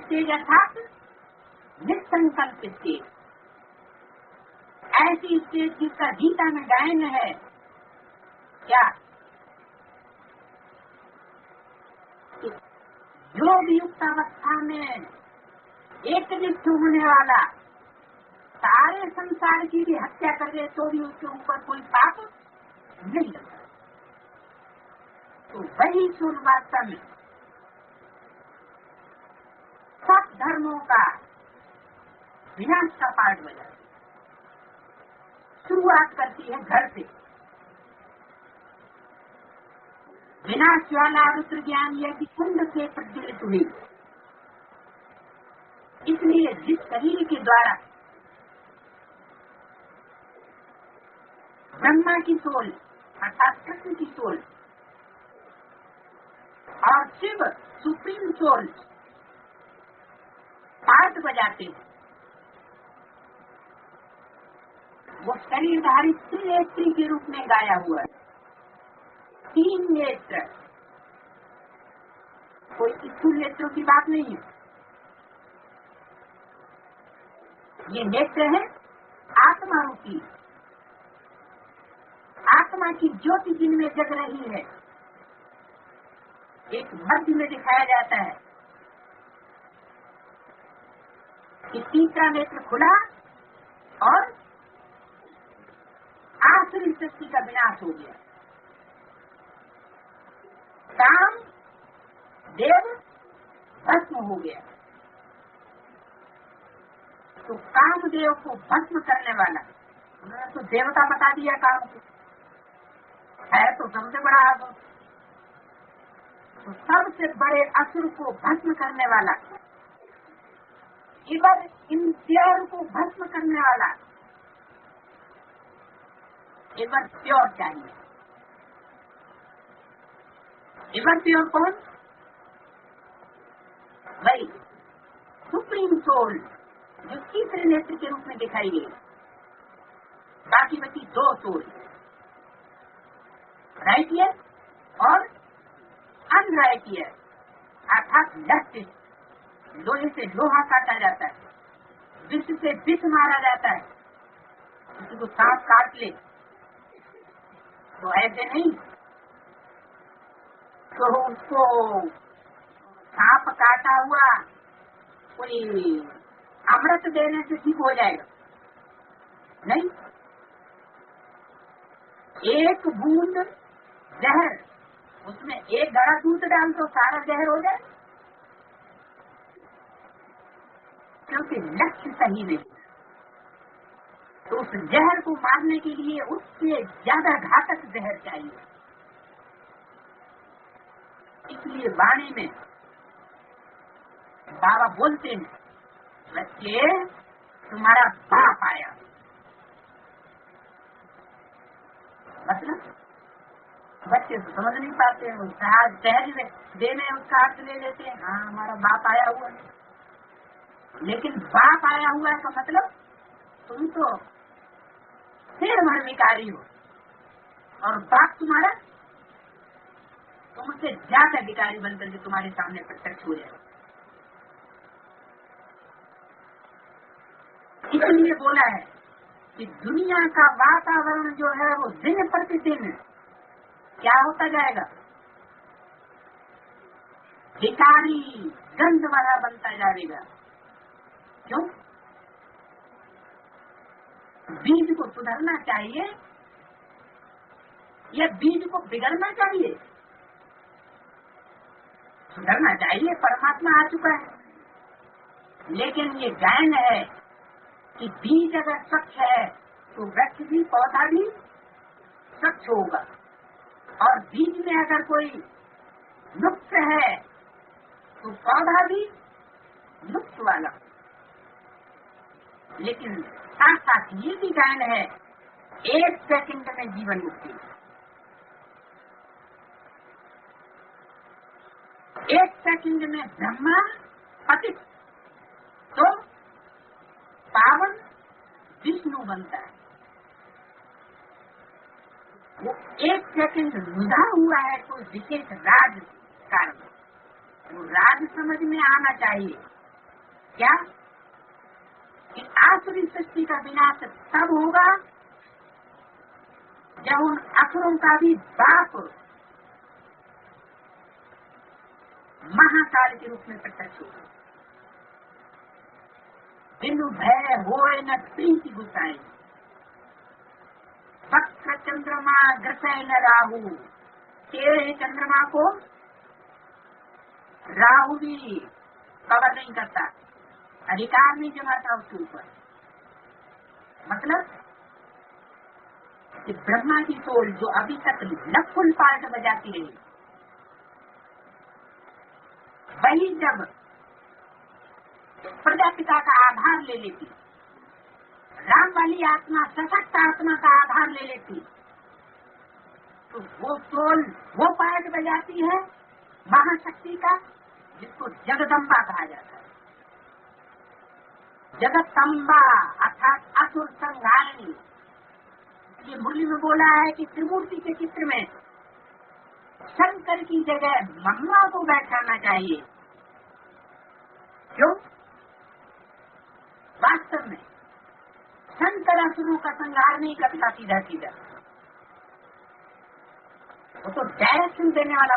Stage अर्थात निसंकल्प stage, ऐसी stage जिसका गीता में गायन है क्या, योग युक्त अवस्था में एकनिष्ठ होने वाला सारे संसार की भी हत्या कर दे तो भी उसके ऊपर कोई पाप नहीं लगता। तो वही सूर्य वास्तव में सब धर्मों का विनाश का पाठ बजा, शुरुआत करती है घर से। विनाश ज्वाला रुद्र ज्ञान यदि कुंड से प्रज्वलित हुई, इसलिए जिस शरीर के द्वारा ब्रह्मा की सोल अर्थात कृष्ण की सोल और शिव सुप्रीम सोल पाठ बजाते हैं, वो शरीरधारी त्रिनेत्री के रूप में गाया हुआ है। 3 नेत्र, कोई स्थूल नेत्रों की बात नहीं है, ये नेत्र है आत्मा रूपी, आत्मा की ज्योति जिनमें जग रही है। एक मध्य में दिखाया जाता है कि तीसरा नेत्र खुला और आसुरी शक्ति का विनाश हो गया। काम देव भस्म हो गया। तो कामदेव को भस्म करने वाला, उन्होंने तो देवता बता दिया काम को, है तो सबसे बड़ा असुर, तो सबसे बड़े असुर को भस्म करने वाला, इवर इम्प्योर को भस्म करने वाला, इवर प्योर चाहिए। इवर प्योर कौन? भाई सुप्रीम सोल जो तीसरे नेत्र के रूप में दिखाई गई। बाकी बची 2 सोल, राइटियर और अनराइटियर, अर्थात जस्टिस। लोहे से लोहा काटा जाता है, विष से विष मारा जाता है। किसी को सांप काट ले तो ऐसे नहीं, तो उसको सांप काटा हुआ कोई अमृत देने से ठीक हो जाएगा नहीं। एक बूंद जहर, उसमें 1 घड़ा दूध डाल तो सारा जहर हो जाए, क्योंकि लक्ष्य सही नहीं। तो उस जहर को मारने के लिए उससे ज्यादा घातक जहर चाहिए। इसलिए वाणी में बाबा बोलते हैं, बच्चे तुम्हारा बाप आया। मतलब बच्चे तो समझ नहीं पाते, जहर देने उसका अर्थ ले लेते हैं, हाँ हमारा बाप आया हुआ है। लेकिन बाप आया हुआ है का मतलब तुम तो शेर भर विकारी हो, और बाप तुम्हारा तुमसे ज्यादा विकारी बनकर के तुम्हारे सामने प्रत्यक्ष हो जाएगा। इसलिए बोला है कि दुनिया का वातावरण जो है वो दिन प्रतिदिन क्या होता जाएगा, विकारी गंध वाला बनता जाएगा। क्यों? बीज को सुधरना चाहिए या बीज को बिगड़ना चाहिए? सुधरना चाहिए, परमात्मा आ चुका है। लेकिन ये गायन है कि बीज अगर स्वच्छ है तो वृक्ष भी पौधा भी स्वच्छ होगा, और बीज में अगर कोई नुक्स है तो पौधा भी नुक्स वाला। लेकिन साथ साथ ये भी गायन है 1 सेकंड में जीवन मुक्ति। 1 सेकंड में ब्रह्मा पतित तो पावन विष्णु बनता है। वो 1 सेकंड रुधा हुआ है कोई विशेष राज कारण, वो राज समझ में आना चाहिए क्या कि आसुरी सृष्टि का विनाश तब होगा जब उन असुरों का भी बाप महाकाल के रूप में प्रत्यक्ष होगा। बिनु भय होए न प्रीति गुसाई, वक्र चंद्रमा घसे न राहु। तेरे चंद्रमा को राहु भी कवर नहीं करता, अधिकार नहीं जमाता उसके ऊपर। मतलब कि ब्रह्मा की सोल जो अभी तक लफुल पार्ट बजाती रही, वही जब प्रजापिता का आधार ले लेती, राम वाली आत्मा सशक्त आत्मा का आधार ले लेती, तो वो सोल वो पार्ट बजाती है महाशक्ति का, जिसको जगदम्बा कहा जाता है। जगदम्बा अर्थात असुर संहारिणी। ये मुरली में बोला है कि त्रिमूर्ति के चित्र में शंकर की जगह मम्मा को बैठाना चाहिए। क्यों? वास्तव में शंकर असुरों का संहार नहीं करता सीधा सीधा, वो तो डायरेक्शन देने वाला